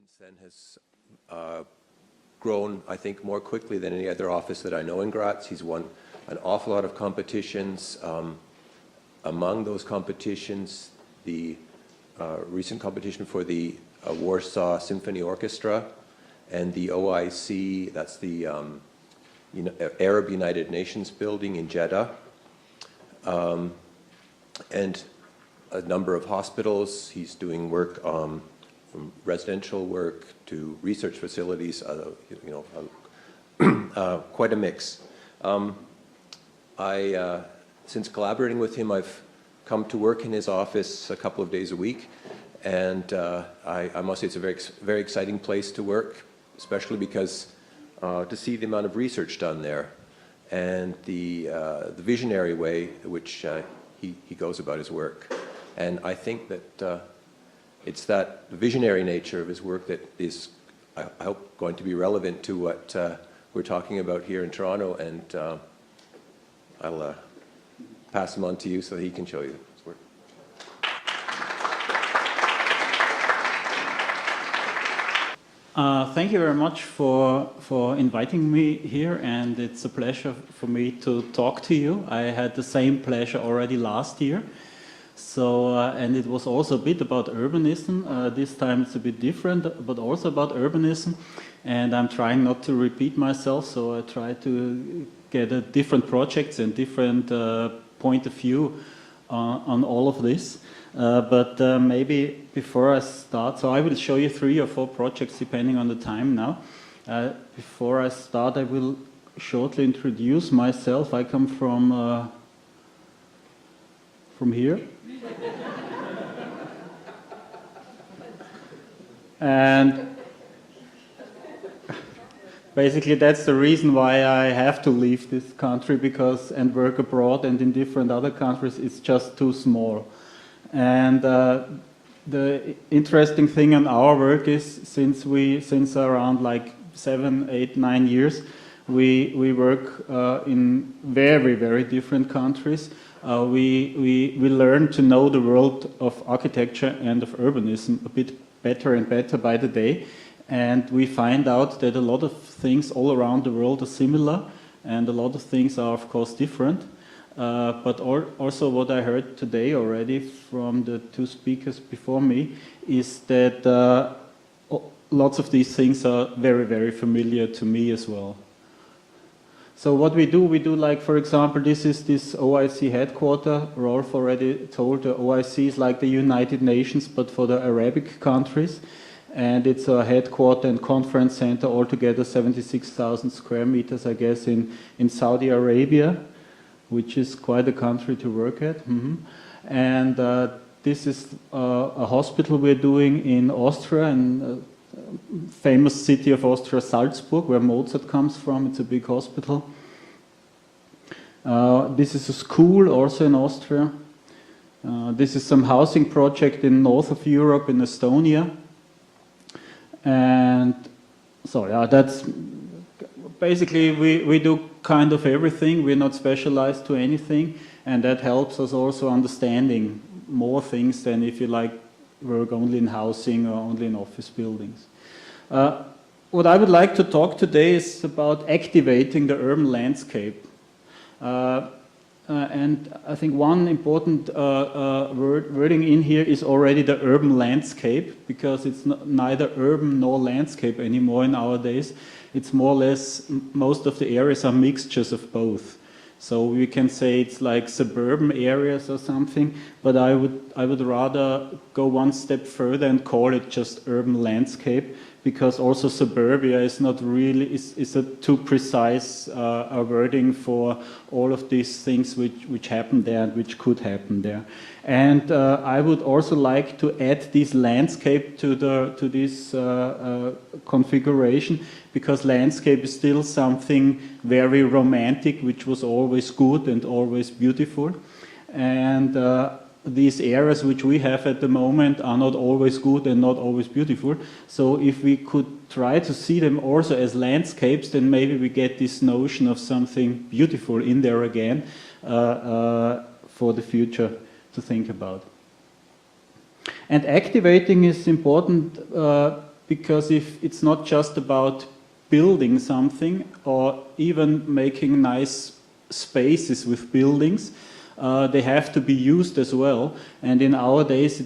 since then has grown, I think, more quickly than any other office that I know in Graz. He's won an awful lot of competitions. Among those competitions, the recent competition for the Warsaw Symphony Orchestra and the OIC, that's the Arab United Nations building in Jeddah, and a number of hospitals. He's doing work from residential work to research facilities, quite a mix. Since collaborating with him, I've come to work in his office a couple of days a week, and I must say it's a very exciting place to work, especially because to see the amount of research done there and the visionary way in which he goes about his work. And I think that it's that visionary nature of his work that is, I hope, going to be relevant to what we're talking about here in Toronto, and I'll pass him on to you so he can show you his work. Thank you very much for inviting me here, and it's a pleasure for me to talk to you. I had the same pleasure already last year. So, and it was also a bit about urbanism. This time it's a bit different, but also about urbanism. And I'm trying not to repeat myself, so I try to get different projects and different point of view on all of this. But maybe before I start, so I will show you 3 or 4 projects depending on the time now. Before I start, I will shortly introduce myself. I come from here. And basically that's the reason why I have to leave this country, and work abroad and in different other countries. It's just too small. And the interesting thing in our work is since around like 7, 8, 9 years, we work in very, very different countries. We learn to know the world of architecture and of urbanism a bit better and better by the day, and we find out that a lot of things all around the world are similar, and a lot of things are of course different. But also what I heard today already from the 2 speakers before me is that lots of these things are very, very familiar to me as well. So what we do like, for example, this is this OIC headquarter. Rolf already told the OIC is like the United Nations, but for the Arabic countries. And it's a headquarter and conference center, altogether 76,000 square meters, I guess, in Saudi Arabia, which is quite a country to work at. And this is a hospital we're doing in Austria, in famous city of Austria, Salzburg, where Mozart comes from. It's a big hospital. This is a school also in Austria. This is some housing project in north of Europe in Estonia. And so yeah, that's basically we do kind of everything. We're not specialized to anything, and that helps us also understanding more things than if you like work only in housing or only in office buildings. What I would like to talk today is about activating the urban landscape. And I think one important wording in here is already the urban landscape, because it's neither urban nor landscape anymore in our days. It's more or less, most of the areas are mixtures of both. So we can say it's like suburban areas or something, but I would rather go one step further and call it just urban landscape, because also suburbia is not really, is a too precise wording for all of these things which happen there and which could happen there. And I would also like to add this landscape to this configuration, because landscape is still something very romantic, which was always good and always beautiful. And these areas which we have at the moment are not always good and not always beautiful. So if we could try to see them also as landscapes, then maybe we get this notion of something beautiful in there again for the future to think about. And activating is important because if it's not just about building something or even making nice spaces with buildings, they have to be used as well. And in our days,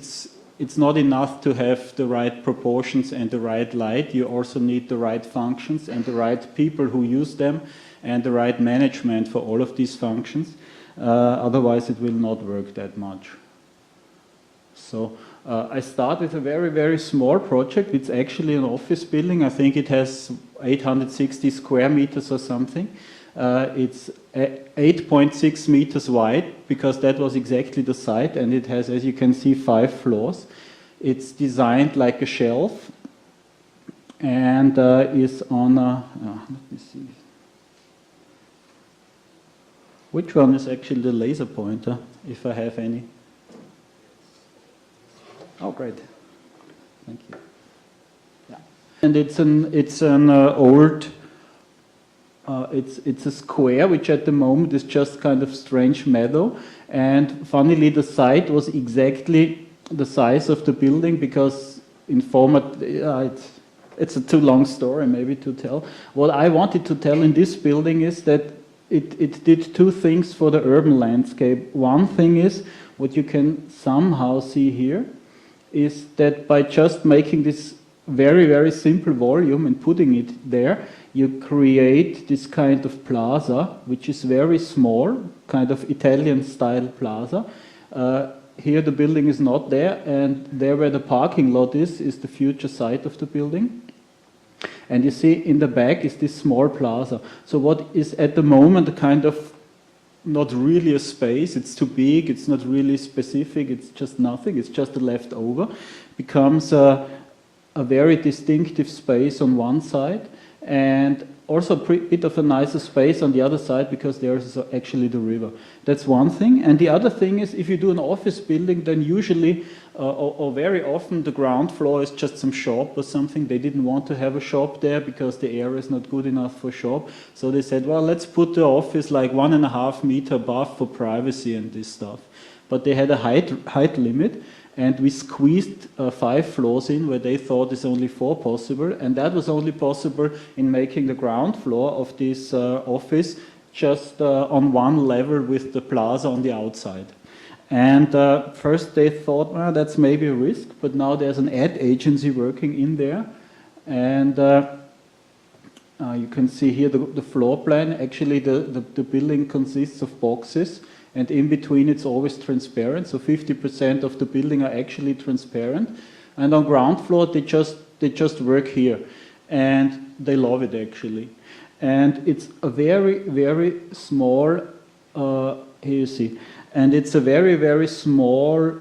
it's not enough to have the right proportions and the right light. You also need the right functions and the right people who use them and the right management for all of these functions. Otherwise, it will not work that much. So I start with a very, very small project. It's actually an office building. I think it has 860 square meters or something. It's 8.6 meters wide, because that was exactly the site, and it has, as you can see, 5 floors. It's designed like a shelf, and is on a, let me see. Which one is actually the laser pointer, if I have any? Oh, great. Thank you. Yeah. And it's an old, it's a square, which at the moment is just kind of strange meadow. And funnily, the site was exactly the size of the building, because in format, it's a too long story maybe to tell. What I wanted to tell in this building is that it did 2 things for the urban landscape. One thing is, what you can somehow see here, is that by just making this very, very simple volume and putting it there, you create this kind of plaza, which is very small, kind of Italian-style plaza. Here the building is not there, and there where the parking lot is the future site of the building. And you see in the back is this small plaza. So what is at the moment a kind of not really a space, it's too big, it's not really specific, it's just nothing, it's just a leftover, becomes a very distinctive space on one side, and also a bit of a nicer space on the other side, because there is actually the river. That's one thing. And the other thing is, if you do an office building, then usually, or very often, the ground floor is just some shop or something. They didn't want to have a shop there because the area is not good enough for shop. So they said, well, let's put the office like 1.5 meters above for privacy and this stuff. But they had a height limit. And we squeezed 5 floors in where they thought is only 4 possible, and that was only possible in making the ground floor of this office just on one level with the plaza on the outside. And first they thought, well, that's maybe a risk, but now there's an ad agency working in there, and you can see here the floor plan. Actually, the building consists of boxes, and in between it's always transparent, so 50% of the building are actually transparent. And on ground floor they just work here, and they love it actually. And it's a very, very small, here you see, and it's a very, very small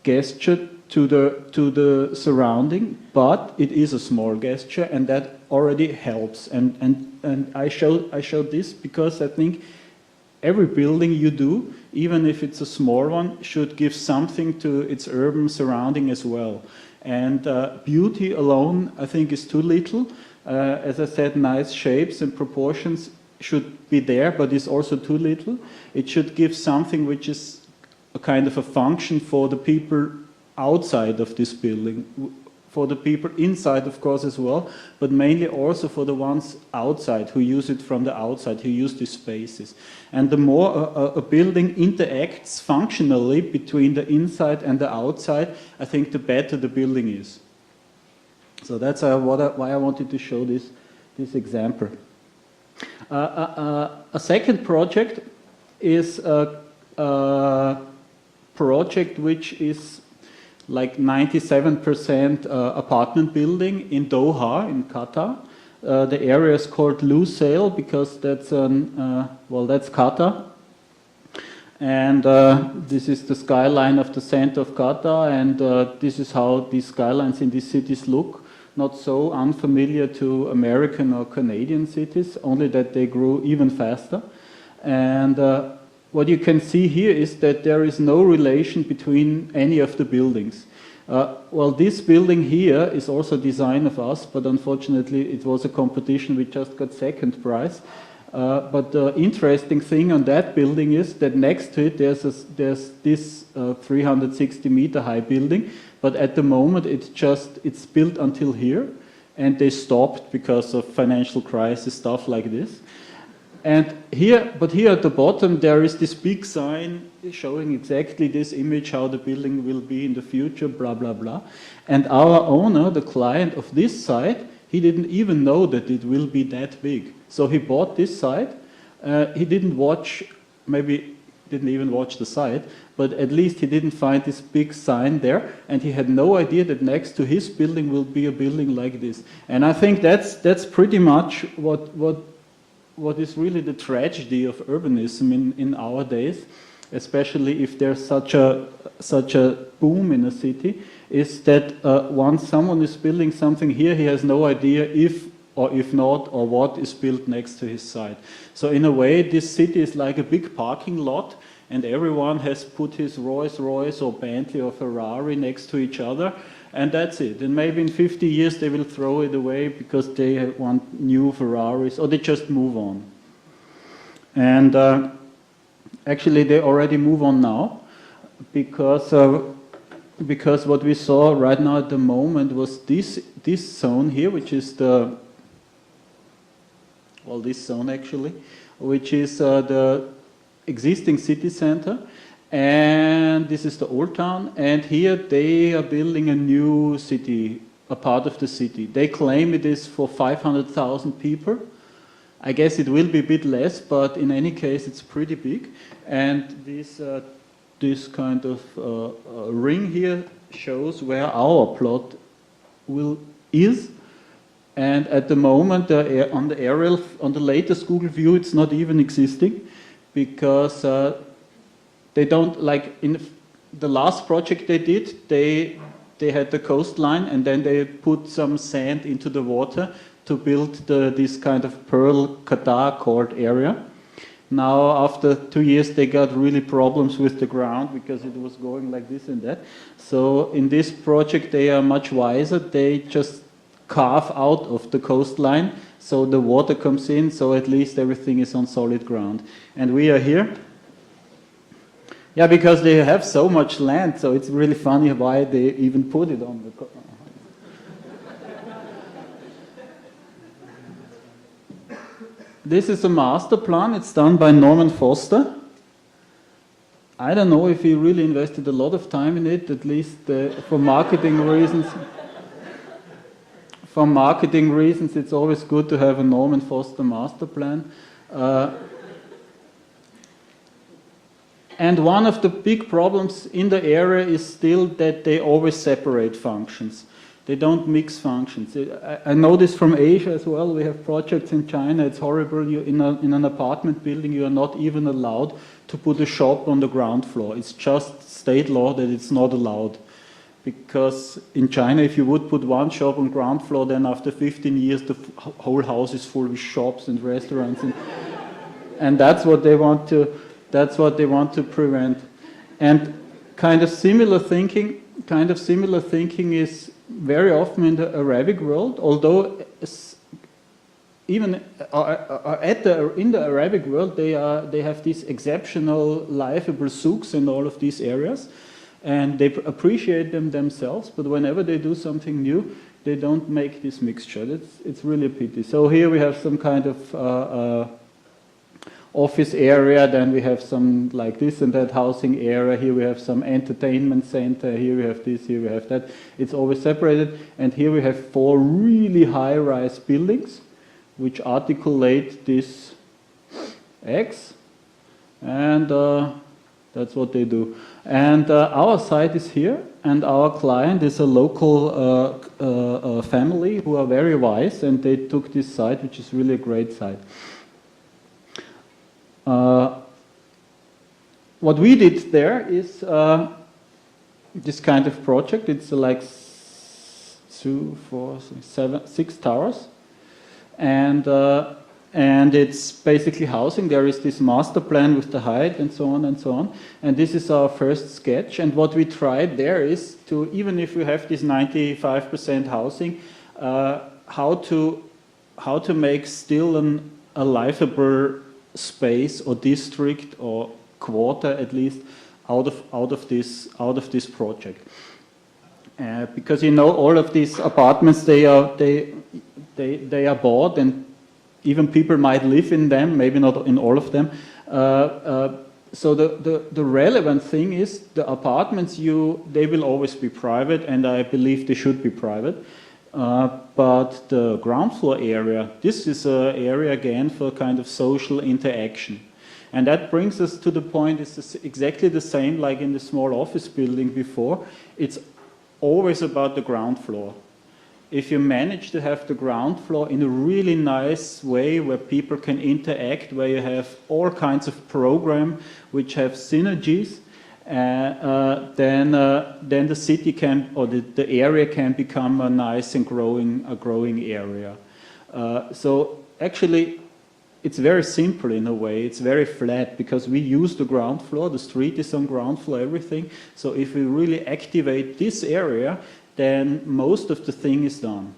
gesture to the surrounding, but it is a small gesture, and that already helps. And I showed this because I think every building you do, even if it's a small one, should give something to its urban surrounding as well. And beauty alone, I think, is too little. As I said, nice shapes and proportions should be there, but it's also too little. It should give something which is a kind of a function for the people outside of this building, for the people inside, of course, as well, but mainly also for the ones outside who use it from the outside, who use these spaces. And the more a building interacts functionally between the inside and the outside, I think the better the building is. So that's why I wanted to show this example. A second project is a project which is like 97% apartment building in Doha, in Qatar. The area is called Lusail because that's that's Qatar. And this is the skyline of the center of Qatar, and this is how these skylines in these cities look. Not so unfamiliar to American or Canadian cities, only that they grew even faster. And what you can see here is that there is no relation between any of the buildings. This building here is also a design of us, but unfortunately it was a competition. We just got second prize. But the interesting thing on that building is that next to it there's this 360-meter high building, but at the moment it's built until here, and they stopped because of financial crisis, stuff like this. And here at the bottom there is this big sign showing exactly this image, how the building will be in the future, blah, blah, blah. And our owner, the client of this site, he didn't even know that it will be that big. So he bought this site. He didn't watch, maybe didn't even watch the site, but at least he didn't find this big sign there, and he had no idea that next to his building will be a building like this. And I think that's pretty much what is really the tragedy of urbanism in our days, especially if there's such a boom in a city, is that once someone is building something here, he has no idea if or if not, or what is built next to his site. So in a way, this city is like a big parking lot, and everyone has put his Rolls-Royce or Bentley or Ferrari next to each other, and that's it. And maybe in 50 years they will throw it away because they want new Ferraris, or they just move on. And actually they already move on now, because what we saw right now at the moment was this zone here, which is this zone actually, which is the existing city center, and this is the old town, and here they are building a new city, a part of the city. They claim it is for 500,000 people. I guess it will be a bit less, but in any case it's pretty big. And this kind of ring here shows where our plot is. And at the moment, on the aerial, on the latest Google view, it's not even existing, because they don't, like in the last project they did, they had the coastline, and then they put some sand into the water to build this kind of Pearl Qatar court area. Now, after 2 years, they got really problems with the ground because it was going like this and that. So in this project, they are much wiser. They just carve out of the coastline, so the water comes in, so at least everything is on solid ground. And we are here. Yeah, because they have so much land, so it's really funny why they even put it on the... This is a master plan. It's done by Norman Foster. I don't know if he really invested a lot of time in it, at least for marketing reasons. For marketing reasons, it's always good to have a Norman Foster master plan. And one of the big problems in the area is still that they always separate functions. They don't mix functions. I know this from Asia as well. We have projects in China. It's horrible. In an apartment building, you are not even allowed to put a shop on the ground floor. It's just state law that it's not allowed. Because in China, if you would put one shop on ground floor, then after 15 years, the whole house is full with shops and restaurants. And that's what they want to prevent. And kind of similar thinking is very often in the Arabic world, although even in the Arabic world they have these exceptional livable souks in all of these areas, and they appreciate them themselves, but whenever they do something new, they don't make this mixture. It's really a pity. So here we have some kind of office area, then we have some like this and that housing area, here we have some entertainment center, here we have this, here we have that. It's always separated, and here we have 4 really high-rise buildings which articulate this X, and that's what they do. And our site is here, and our client is a local family who are very wise, and they took this site, which is really a great site. What we did there is this kind of project. It's like 2, 4, 7, 6 towers, and it's basically housing. There is this master plan with the height and so on and so on. And this is our first sketch. And what we tried there is to, even if we have this 95% housing, how to make still a livable space or district or quarter at least out of this project, because you know all of these apartments they they are bought, and even people might live in them, maybe not in all of them. So the relevant thing is the apartments, they will always be private, and I believe they should be private. But the ground floor area, this is an area again for kind of social interaction. And that brings us to the point, it's exactly the same like in the small office building before. It's always about the ground floor. If you manage to have the ground floor in a really nice way where people can interact, where you have all kinds of programs which have synergies, then the city can, or the area can become a nice and growing area. So actually, it's very simple in a way. It's very flat because we use the ground floor. The street is on ground floor, everything. So if we really activate this area, then most of the thing is done.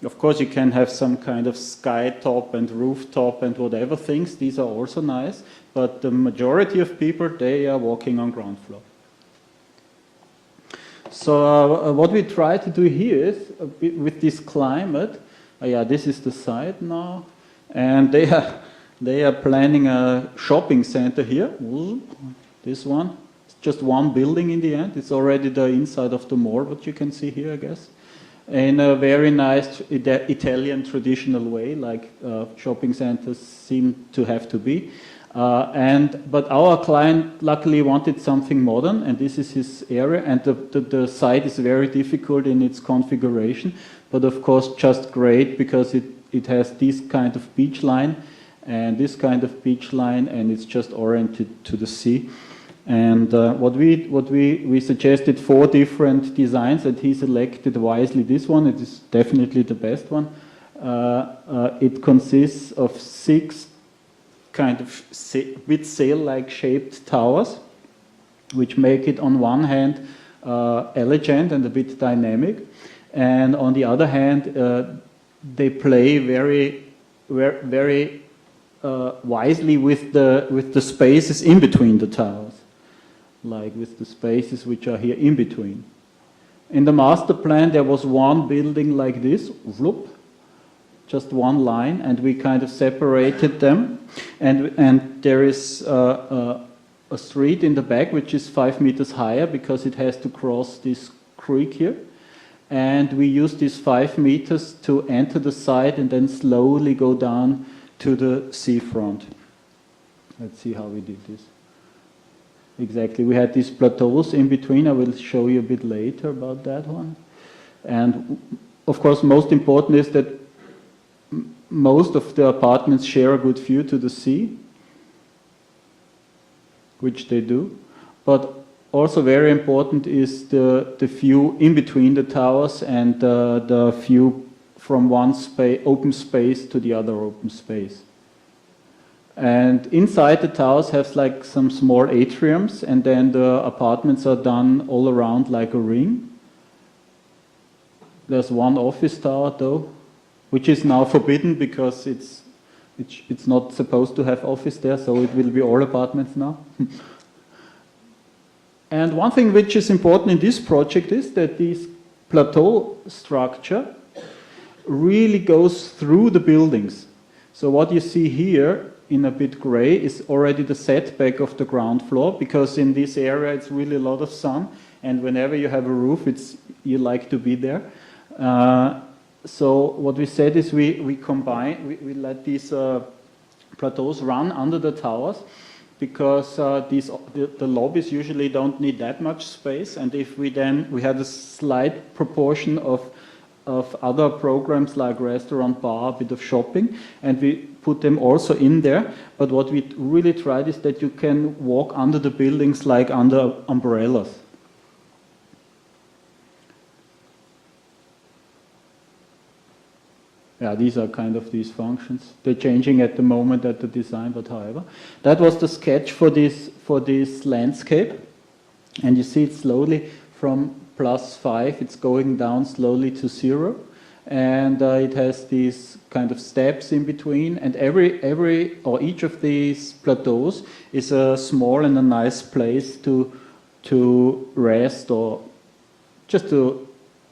Of course, you can have some kind of sky top and rooftop and whatever things. These are also nice. But the majority of people, they are walking on ground floor. So what we try to do here is, with this climate, yeah, this is the site now. And they are planning a shopping center here. This one. Just one building in the end. It's already the inside of the mall, what you can see here, I guess. In a very nice Italian traditional way, like shopping centers seem to have to be. But our client luckily wanted something modern, and this is his area, and the site is very difficult in its configuration, but of course just great because it has this kind of beach line and this kind of beach line, and it's just oriented to the sea. And what we suggested 4 different designs, and he selected wisely this one. It is definitely the best one. It consists of 6 kind of bit sail-like shaped towers, which make it on one hand elegant and a bit dynamic, and on the other hand they play very wisely with the spaces in between the towers. Like with the spaces which are here in between. In the master plan, there was one building like this, whoop, just one line, and we kind of separated them. And there is a street in the back which is 5 meters higher because it has to cross this creek here. And we use these 5 meters to enter the site and then slowly go down to the seafront. Let's see how we did this. Exactly, we had these plateaus in between. I will show you a bit later about that one. And of course, most important is that most of the apartments share a good view to the sea, which they do. But also very important is the view in between the towers and the view from one open space to the other open space. And inside the towers have like some small atriums, and then the apartments are done all around like a ring. There's one office tower though, which is now forbidden because it's not supposed to have office there, so it will be all apartments now. And one thing which is important in this project is that this plateau structure really goes through the buildings. So what you see here in a bit gray is already the setback of the ground floor, because in this area it's really a lot of sun, and whenever you have a roof, you like to be there. So what we said is we let these plateaus run under the towers, because the lobbies usually don't need that much space, and if we had a slight proportion of other programs like restaurant, bar, a bit of shopping, and we put them also in there. But what we really tried is that you can walk under the buildings like under umbrellas. Yeah, these are kind of these functions. They're changing at the moment at the design, but however. That was the sketch for this landscape. And you see it slowly from +5, it's going down slowly to 0. And it has these kind of steps in between. And each of these plateaus is a small and a nice place to rest, or just to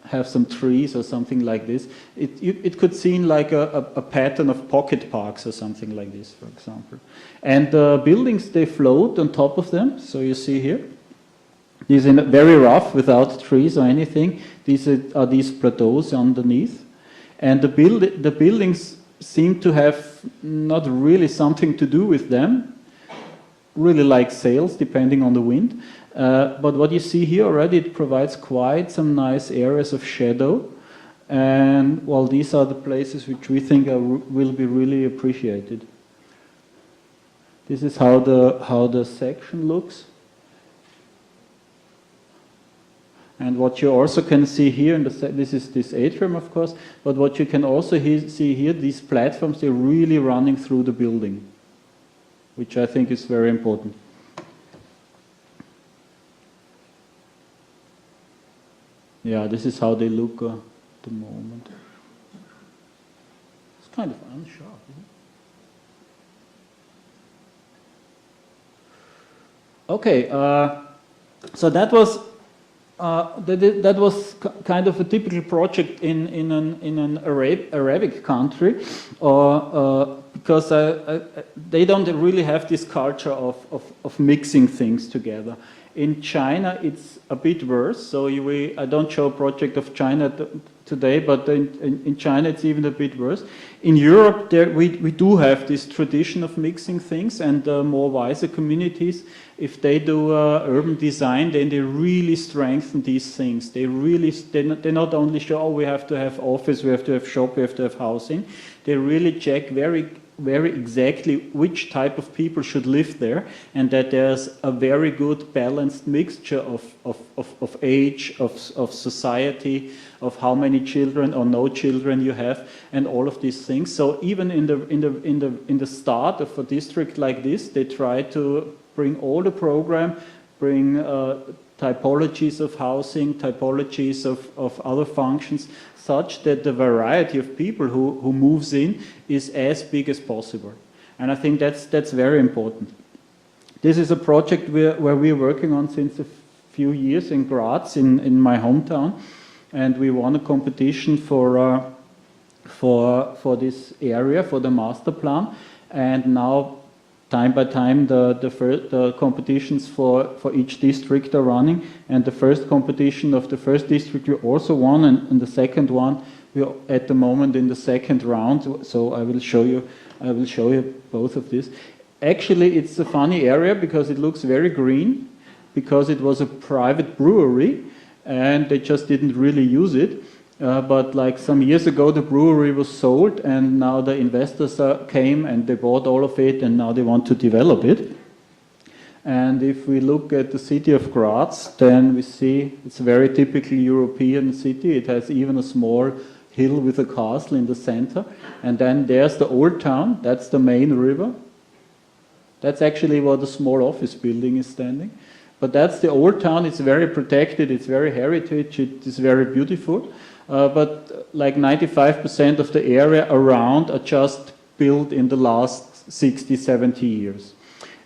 have some trees or something like this. It could seem like a pattern of pocket parks or something like this, for example. And the buildings, they float on top of them. So you see here, these are very rough without trees or anything. These are these plateaus underneath. And the buildings seem to have not really something to do with them, really like sails, depending on the wind. But what you see here already, it provides quite some nice areas of shadow. And well, these are the places which we think will be really appreciated. This is how the section looks. And what you also can see here, this is this atrium, of course, but what you can also see here, these platforms, they're really running through the building, which I think is very important. Yeah, this is how they look at the moment. It's kind of unsharp, isn't it? Okay, so that was kind of a typical project in an Arabic country, because they don't really have this culture of mixing things together. In China, it's a bit worse. So I don't show a project of China today, but in China, it's even a bit worse. In Europe, we do have this tradition of mixing things, and more wiser communities, if they do urban design, then they really strengthen these things. They not only show, oh, we have to have office, we have to have shop, we have to have housing. They really check very exactly which type of people should live there, and that there's a very good balanced mixture of age, of society, of how many children or no children you have, and all of these things. So even in the start of a district like this, they try to bring all the program, bring typologies of housing, typologies of other functions, such that the variety of people who moves in is as big as possible. And I think that's very important. This is a project where we're working on since a few years in Graz, in my hometown, and we won a competition for this area, for the master plan, and now time by time the competitions for each district are running, and the first competition of the first district we also won, and the second one we're at the moment in the second round. So I will show you both of these. Actually, it's a funny area because it looks very green, because it was a private brewery and they just didn't really use it. But like some years ago, the brewery was sold, and now the investors came and they bought all of it, and now they want to develop it. And if we look at the city of Graz, then we see it's a very typical European city. It has even a small hill with a castle in the center. And then there's the old town, that's the main river. That's actually where the small office building is standing. But that's the old town, it's very protected, it's very heritage, it is very beautiful. But like 95% of the area around are just built in the last 60, 70 years.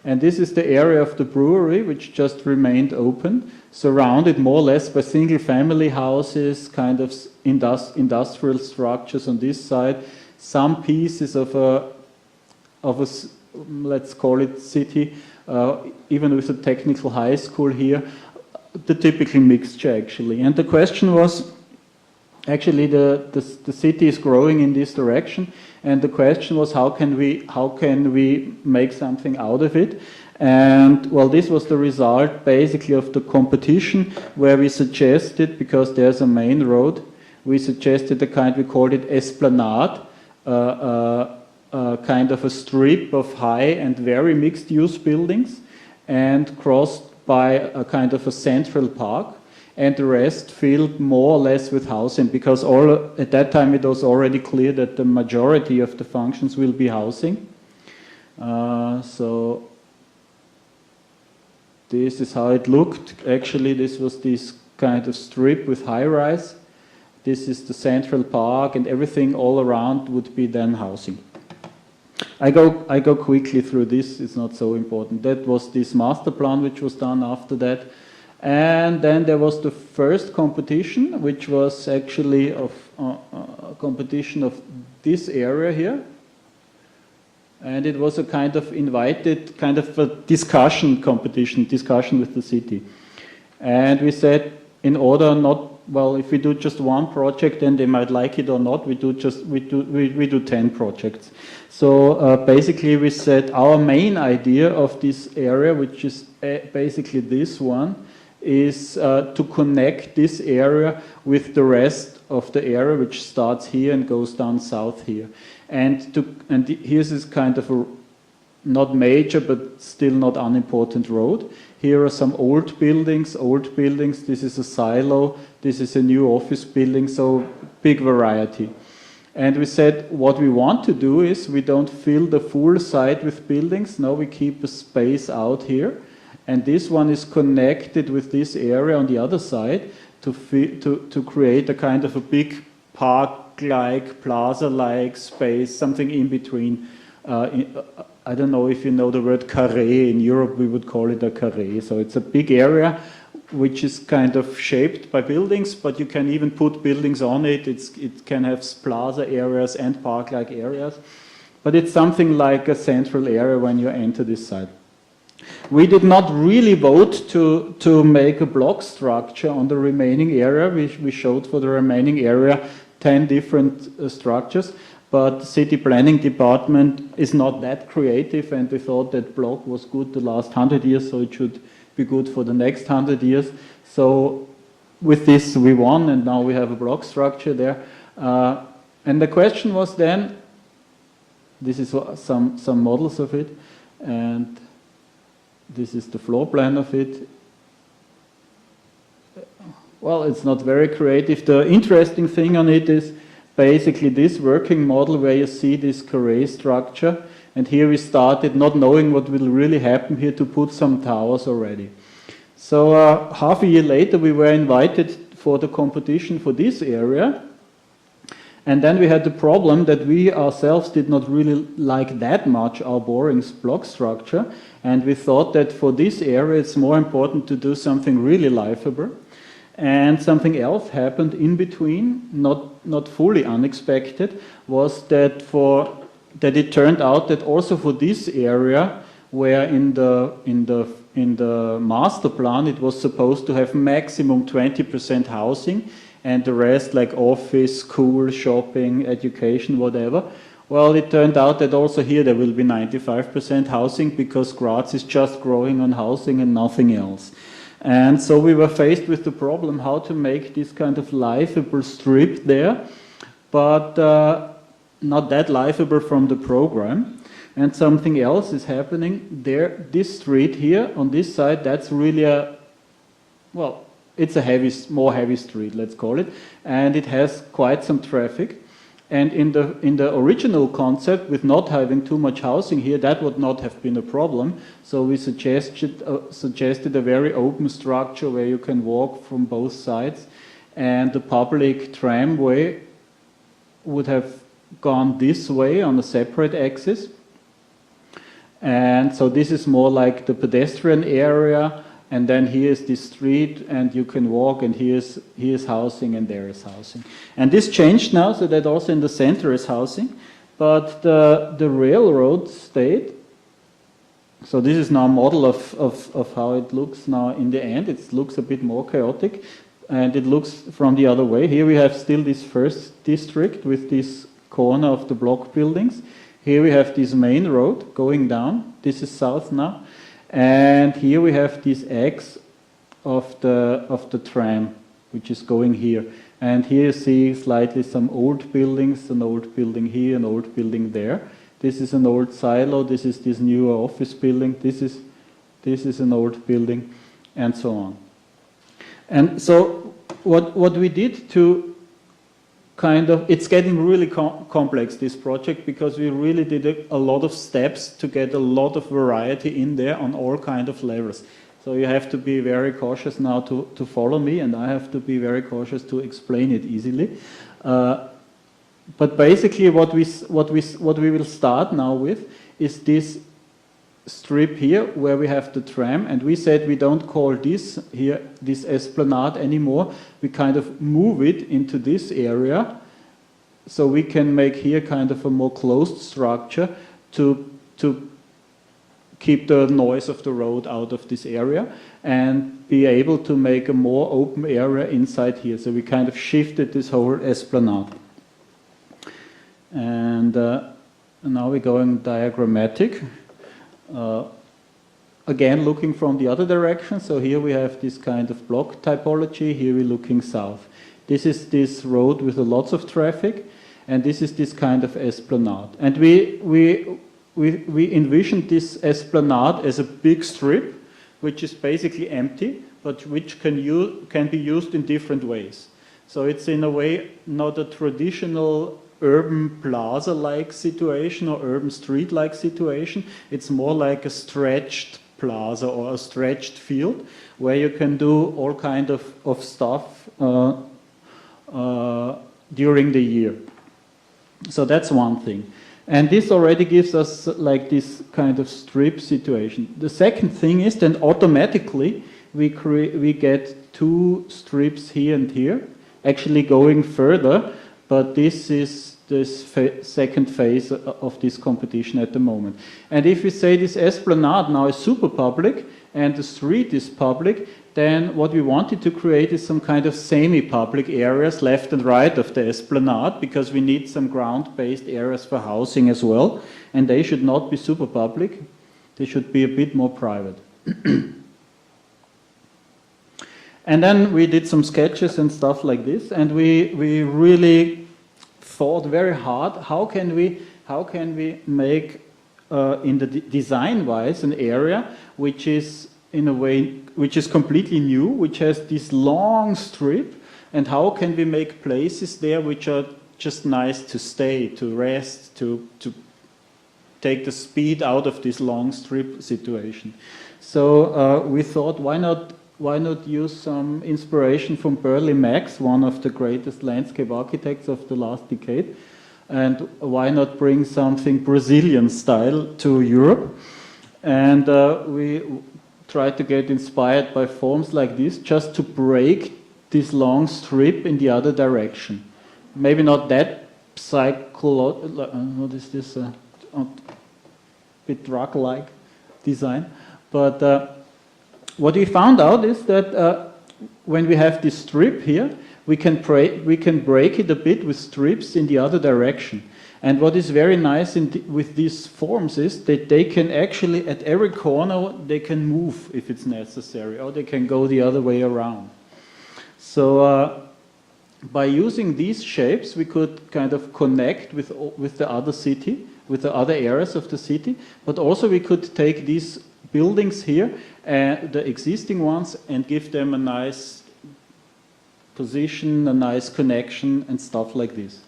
And this is the area of the brewery, which just remained open, surrounded more or less by single-family houses, kind of industrial structures on this side, some pieces of a let's call it city, even with a technical high school here, the typical mixture actually. And the question was, actually, the city is growing in this direction, and the question was how can we make something out of it? And well, this was the result basically of the competition, where we suggested, because there's a main road, we suggested we called it esplanade, kind of a strip of high and very mixed-use buildings, and crossed by a kind of a central park, and the rest filled more or less with housing, because at that time it was already clear that the majority of the functions will be housing. So this is how it looked. Actually, this was this kind of strip with high-rise. This is the central park, and everything all around would be then housing. I go quickly through this, it's not so important. That was this master plan which was done after that. And then there was the first competition, which was actually of a competition of this area here. And it was a kind of invited, kind of a discussion competition, discussion with the city. And we said, in order not, well, if we do just one project, then they might like it or not. We do 10 projects. So basically, we said our main idea of this area, which is basically this one, is to connect this area with the rest of the area, which starts here and goes down south here. And here's this kind of a not major, but still not unimportant road. Here are some old buildings. This is a silo. This is a new office building, so big variety. And we said what we want to do is we don't fill the full site with buildings. No, we keep a space out here. And this one is connected with this area on the other side to create a kind of a big park-like, plaza-like space, something in between. I don't know if you know the word carré. In Europe, we would call it a carré. So it's a big area which is kind of shaped by buildings, but you can even put buildings on it. It can have plaza areas and park-like areas. But it's something like a central area when you enter this site. We did not really vote to make a block structure on the remaining area. We showed for the remaining area 10 different structures. But the city planning department is not that creative, and they thought that block was good the last 100 years, so it should be good for the next 100 years. So with this we won, and now we have a block structure there. And the question was then, this is some models of it, and this is the floor plan of it. Well, it's not very creative. The interesting thing on it is basically this working model where you see this carré structure, and here we started not knowing what will really happen here to put some towers already. So half a year later we were invited for the competition for this area, and then we had the problem that we ourselves did not really like that much our boring block structure, and we thought that for this area it's more important to do something really livable. And something else happened in between, not fully unexpected, was that it turned out that also for this area, where in the master plan it was supposed to have maximum 20% housing, and the rest like office, school, shopping, education, whatever. Well, it turned out that also here there will be 95% housing, because Graz is just growing on housing and nothing else. And so we were faced with the problem how to make this kind of livable strip there, but not that livable from the program. And something else is happening there. This street here on this side, that's really well, it's a more heavy street, let's call it, and it has quite some traffic. And in the original concept, with not having too much housing here, that would not have been a problem. So we suggested a very open structure where you can walk from both sides, and the public tramway would have gone this way on a separate axis. And so this is more like the pedestrian area, and then here's the street, and you can walk, and here's housing, and there is housing. And this changed now, so that also in the center is housing, but the railroad stayed. So this is now a model of how it looks now in the end. It looks a bit more chaotic, and it looks from the other way. Here we have still this first district with this corner of the block buildings. Here we have this main road going down. This is south now. And here we have this X of the tram, which is going here. And here you see slightly some old buildings, an old building here, an old building there. This is an old silo, this is this newer office building, this is an old building, and so on. And so what we did to it's getting really complex, this project, because we really did a lot of steps to get a lot of variety in there on all kind of levels. So you have to be very cautious now to follow me, and I have to be very cautious to explain it easily. But basically what we will start now with is this strip here where we have the tram, and we said we don't call this here, this esplanade anymore. We kind of move it into this area, so we can make here kind of a more closed structure to keep the noise of the road out of this area and be able to make a more open area inside here. So we kind of shifted this whole esplanade. And now we're going diagrammatic. Again, looking from the other direction. So here we have this kind of block typology. Here we're looking south. This is this road with lots of traffic, and this is this kind of esplanade. And we envisioned this esplanade as a big strip, which is basically empty, but which can be used in different ways. So it's in a way not a traditional urban plaza-like situation or urban street-like situation. It's more like a stretched plaza or a stretched field where you can do all kind of stuff during the year. So that's one thing. And this already gives us like this kind of strip situation. The second thing is then automatically we get two strips here and here, actually going further, but this is this second phase of this competition at the moment. And if we say this esplanade now is super public and the street is public, then what we wanted to create is some kind of semi-public areas left and right of the esplanade, because we need some ground-based areas for housing as well, and they should not be super public, they should be a bit more private. And then we did some sketches and stuff like this, and we really thought very hard, how can we make in the design-wise an area which is in a way which is completely new, which has this long strip, and how can we make places there which are just nice to stay, to rest, to take the speed out of this long strip situation. So we thought, why not use some inspiration from Burle Marx, one of the greatest landscape architects of the last decade, and why not bring something Brazilian style to Europe? And we tried to get inspired by forms like this, just to break this long strip in the other direction. Maybe not that what is this, a bit drug-like design, but what we found out is that when we have this strip here, we can break it a bit with strips in the other direction. And what is very nice with these forms is that they can actually, at every corner, they can move if it's necessary, or they can go the other way around. So by using these shapes, we could kind of connect with the other city, with the other areas of the city, but also we could take these buildings here, the existing ones, and give them a nice position, a nice connection, and stuff like this.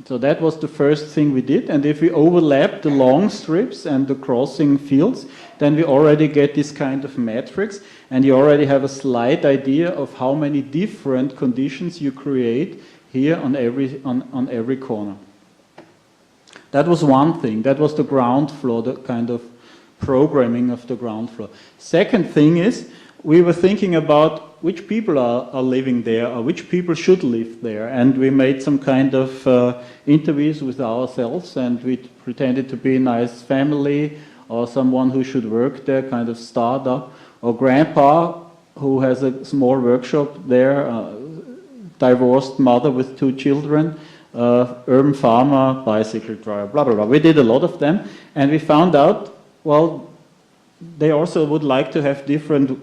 So that was the first thing we did, and if we overlap the long strips and the crossing fields, then we already get this kind of matrix, and you already have a slight idea of how many different conditions you create here on every corner. That was one thing. That was the ground floor, the kind of programming of the ground floor. Second thing is, we were thinking about which people are living there, or which people should live there, and we made some kind of interviews with ourselves, and we pretended to be a nice family, or someone who should work there, kind of startup, or grandpa who has a small workshop there, divorced mother with 2 children, urban farmer, bicycle driver, blah, blah, blah. We did a lot of them, and we found out, well, they also would like to have different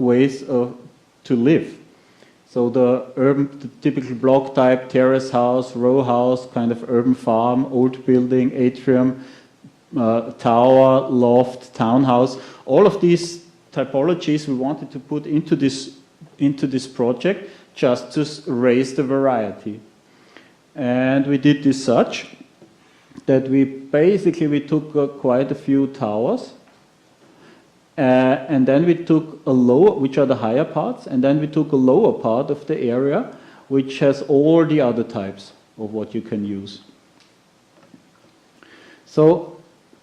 ways to live. So the typical block type, terrace house, row house, kind of urban farm, old building, atrium, tower, loft, townhouse, all of these typologies we wanted to put into this project just to raise the variety. And we did this such that we took quite a few towers, and then we took a lower, which are the higher parts, and then we took a lower part of the area which has all the other types of what you can use. So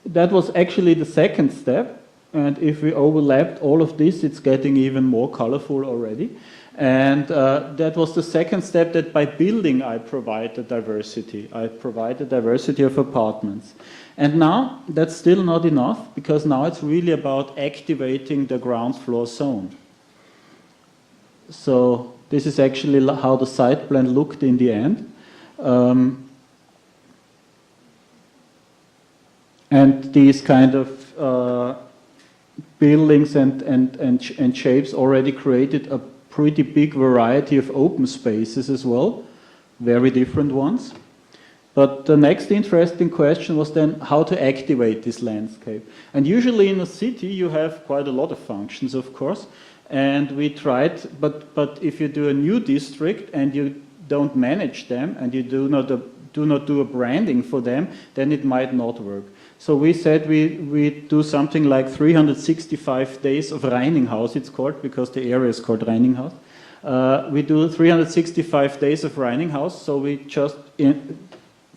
that was actually the second step. And if we overlapped all of this, it's getting even more colorful already. And that was the second step, that by building I provide the diversity. I provide the diversity of apartments. And now that's still not enough, because now it's really about activating the ground floor zone. So this is actually how the site plan looked in the end. And these kind of buildings and shapes already created a pretty big variety of open spaces as well, very different ones. But the next interesting question was then how to activate this landscape. And usually in a city you have quite a lot of functions, of course, and we tried, but if you do a new district and you don't manage them and you do not do a branding for them, then it might not work. So we said we do something like 365 days of Reininghaus, it's called, because the area is called Reininghaus. We do 365 days of Reininghaus, so we just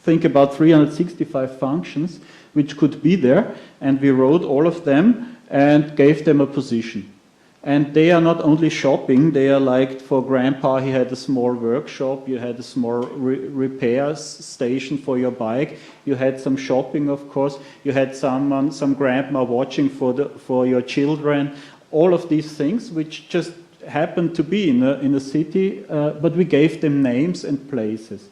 think about 365 functions which could be there, and we wrote all of them and gave them a position. And they are not only shopping, they are like, for grandpa he had a small workshop, you had a small repair station for your bike, you had some shopping, of course, you had some grandma watching for your children, all of these things which just happened to be in a city, but we gave them names and places.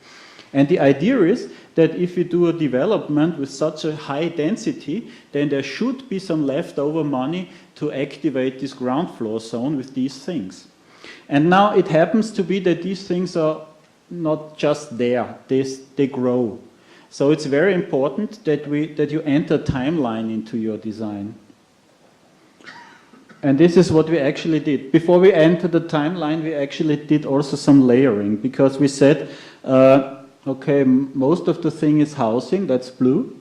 And the idea is that if you do a development with such a high density, then there should be some leftover money to activate this ground floor zone with these things. And now it happens to be that these things are not just there, they grow. So it's very important that you enter timeline into your design. And this is what we actually did. Before we entered the timeline, we actually did also some layering, because we said, okay, most of the thing is housing, that's blue.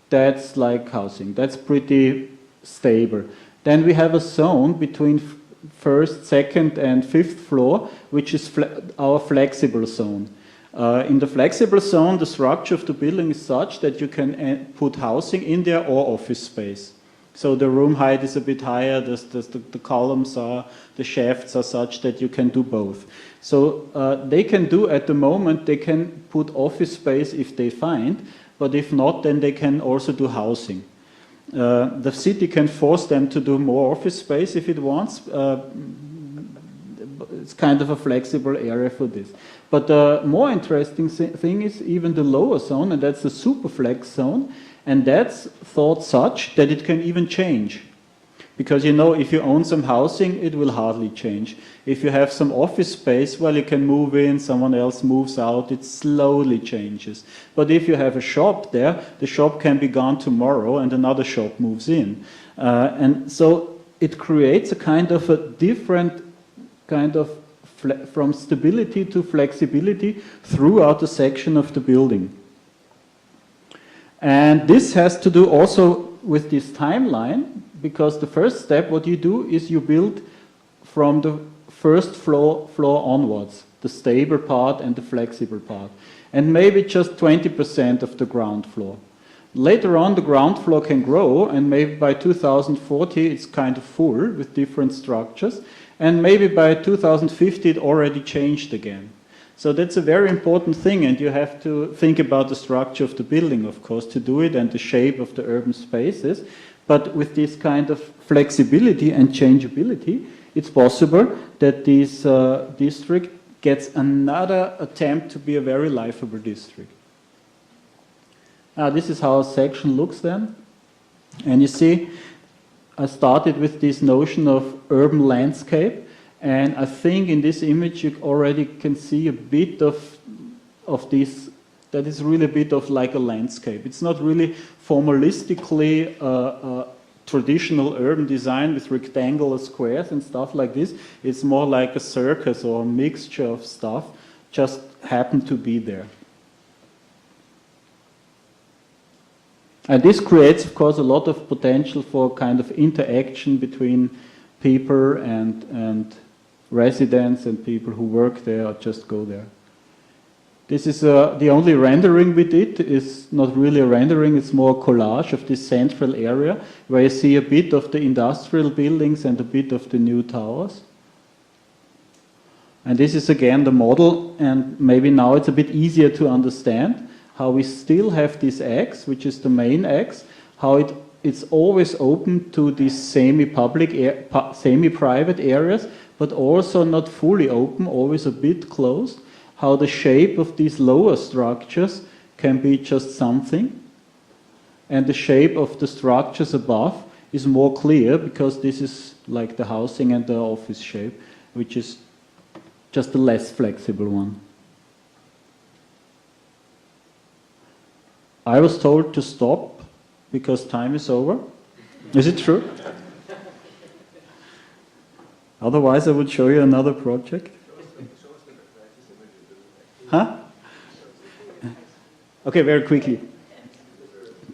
That's like housing, that's pretty stable. Then we have a zone between first, second and fifth floor, which is our flexible zone. In the flexible zone, the structure of the building is such that you can put housing in there or office space. So the room height is a bit higher, the columns are, the shafts are such that you can do both. So they can do, at the moment, they can put office space if they find, but if not, then they can also do housing. The city can force them to do more office space if it wants. It's kind of a flexible area for this. But the more interesting thing is even the lower zone, and that's the superflex zone, and that's thought such that it can even change. Because, you know, if you own some housing, it will hardly change. If you have some office space, well, you can move in, someone else moves out, it slowly changes. But if you have a shop there, the shop can be gone tomorrow and another shop moves in. And so it creates a kind of a different kind of, from stability to flexibility throughout the section of the building. And this has to do also with this timeline, because the first step, what you do is you build from the first floor onwards, the stable part and the flexible part, and maybe just 20% of the ground floor. Later on, the ground floor can grow, and maybe by 2040 it's kind of full with different structures, and maybe by 2050 it already changed again. So that's a very important thing, and you have to think about the structure of the building, of course, to do it, and the shape of the urban spaces. But with this kind of flexibility and changeability, it's possible that this district gets another attempt to be a very livable district. This is how a section looks then. And you see, I started with this notion of urban landscape. And I think in this image you already can see a bit of this, that is really a bit of like a landscape. It's not really formalistically traditional urban design with rectangular squares and stuff like this. It's more like a circus or a mixture of stuff, just happen to be there. And this creates, of course, a lot of potential for kind of interaction between people and residents and people who work there or just go there. This is the only rendering we did. Is not really a rendering, it's more a collage of this central area where you see a bit of the industrial buildings and a bit of the new towers. And this is again the model, and maybe now it's a bit easier to understand how we still have this X, which is the main X, how it's always open to these semi-public, semi-private areas, but also not fully open, always a bit closed. How the shape of these lower structures can be just something, and the shape of the structures above is more clear because this is like the housing and the office shape, which is just a less flexible one. I was told to stop because time is over. Is it true? Otherwise I would show you another project. Huh? Okay, very quickly.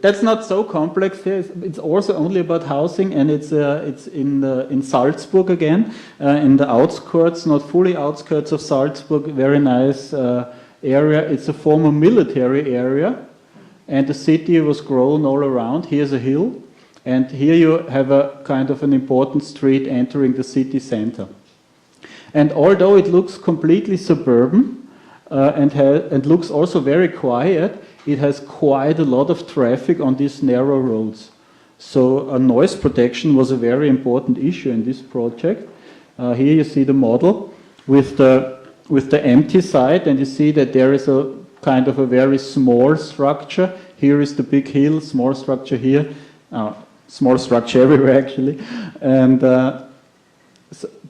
That's not so complex here. It's also only about housing, and it's in Salzburg again, in the outskirts, not fully outskirts of Salzburg. Very nice area. It's a former military area, and the city was grown all around. Here's a hill, and here you have a kind of an important street entering the city center. And although it looks completely suburban, and looks also very quiet, it has quite a lot of traffic on these narrow roads. So noise protection was a very important issue in this project. Here you see the model with the empty side, and you see that there is a kind of a very small structure. Here is the big hill, small structure here, small structure everywhere actually. And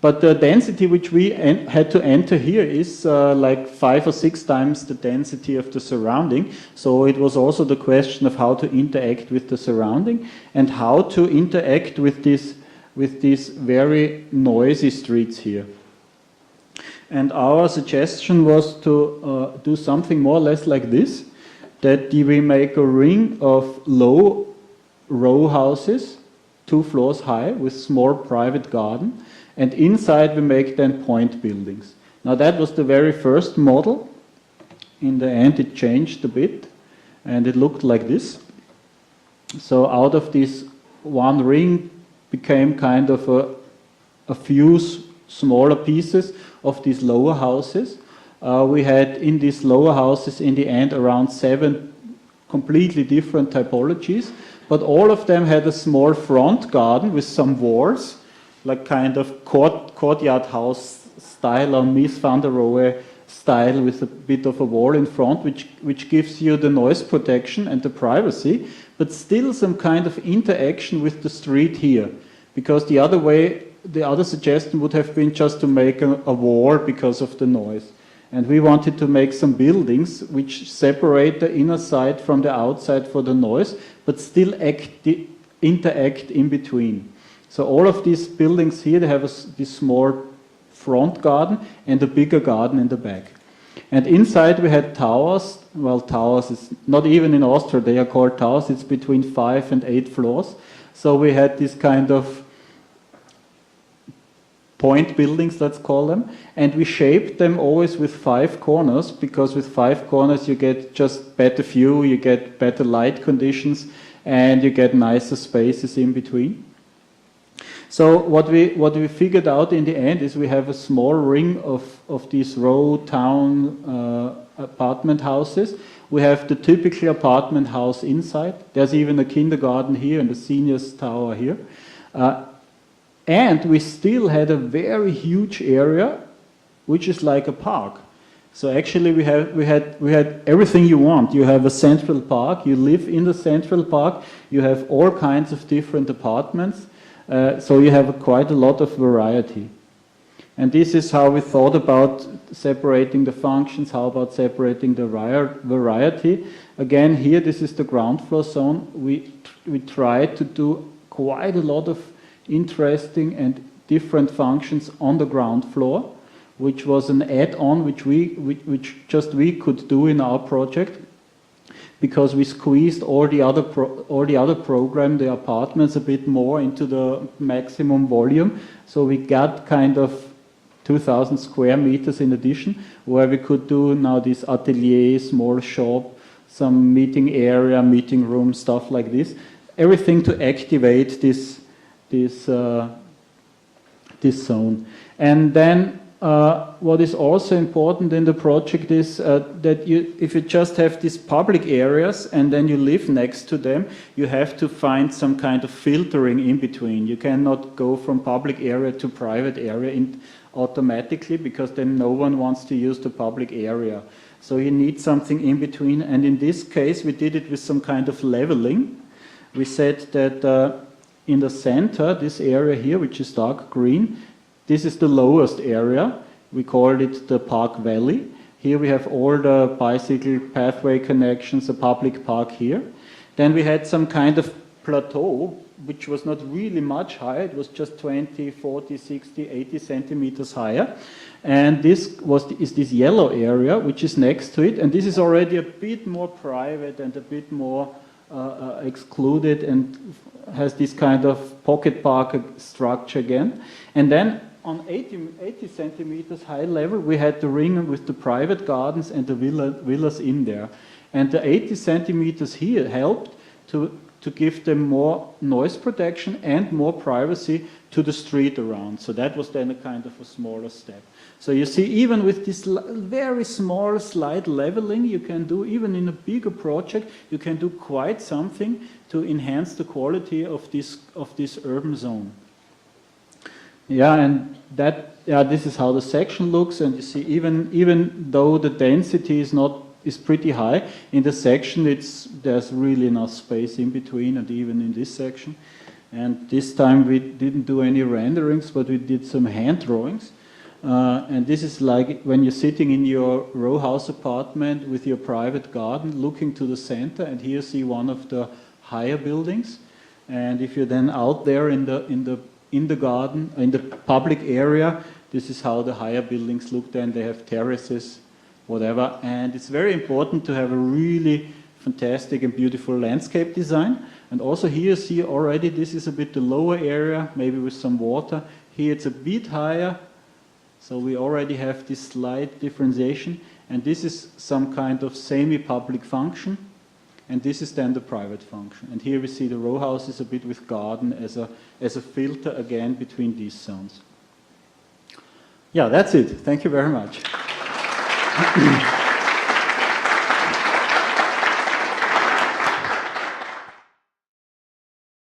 but the density which we had to enter here is like 5 or 6 times the density of the surrounding. So it was also the question of how to interact with the surrounding and how to interact with these very noisy streets here. And our suggestion was to do something more or less like this, that we make a ring of low row houses, 2 floors high, with small private garden. And inside we make then point buildings. Now that was the very first model. In the end it changed a bit and it looked like this. So out of this one ring became kind of a few smaller pieces of these lower houses. We had in these lower houses in the end around 7 completely different typologies, but all of them had a small front garden with some walls, like kind of courtyard house style or Mies van der Rohe style with a bit of a wall in front, which gives you the noise protection and the privacy, but still some kind of interaction with the street here. Because the other suggestion would have been just to make a wall because of the noise. And we wanted to make some buildings which separate the inner side from the outside for the noise, but still interact in between. So all of these buildings here, they have this small front garden and a bigger garden in the back. And inside we had towers. Well, towers is not even in Austria, they are called towers. It's between 5 and 8 floors. So we had this kind of point buildings, let's call them. And we shaped them always with 5 corners, because with 5 corners you get just better view, you get better light conditions, and you get nicer spaces in between. So what we figured out in the end is we have a small ring of these row town apartment houses. We have the typical apartment house inside. There's even a kindergarten here and a seniors tower here. And we still had a very huge area, which is like a park. So actually we had everything you want. You have a central park, you live in the central park, you have all kinds of different apartments. So you have quite a lot of variety. And this is how we thought about separating the functions, how about separating the variety. Again, here this is the ground floor zone. We tried to do quite a lot of interesting and different functions on the ground floor, which was an add-on which just we could do in our project, because we squeezed all the other program, the apartments, a bit more into the maximum volume. So we got kind of 2,000 square meters in addition, where we could do now this atelier, small shop, some meeting area, meeting room, stuff like this. Everything to activate this zone. And then what is also important in the project is that if you just have these public areas and then you live next to them, you have to find some kind of filtering in between. You cannot go from public area to private area automatically, because then no one wants to use the public area. So you need something in between, and in this case we did it with some kind of leveling. We said that in the center, this area here, which is dark green, this is the lowest area. We called it the Park Valley. Here we have all the bicycle pathway connections, a public park here. Then we had some kind of plateau, which was not really much higher. It was just 20, 40, 60, 80 centimeters higher. And this is this yellow area, which is next to it. And this is already a bit more private and a bit more excluded and has this kind of pocket park structure again. And then on 80 centimeters high level, we had the ring with the private gardens and the villas in there. And the 80 centimeters here helped to give them more noise protection and more privacy to the street around. So that was then a kind of a smaller step. So you see, even with this very small slight leveling, you can do, even in a bigger project, you can do quite something to enhance the quality of this urban zone. Yeah, and this is how the section looks, and you see, even though the density is pretty high in the section, there's really enough space in between, and even in this section. And this time we didn't do any renderings, but we did some hand drawings. And this is like when you're sitting in your row house apartment with your private garden, looking to the center, and here you see one of the higher buildings. And if you're then out there in the garden, in the public area, this is how the higher buildings look then. They have terraces, whatever. And it's very important to have a really fantastic and beautiful landscape design. And also here you see already this is a bit the lower area, maybe with some water. Here it's a bit higher. So we already have this slight differentiation. And this is some kind of semi-public function. And this is then the private function. And here we see the row houses a bit with garden as a filter again between these zones. Yeah, that's it. Thank you very much.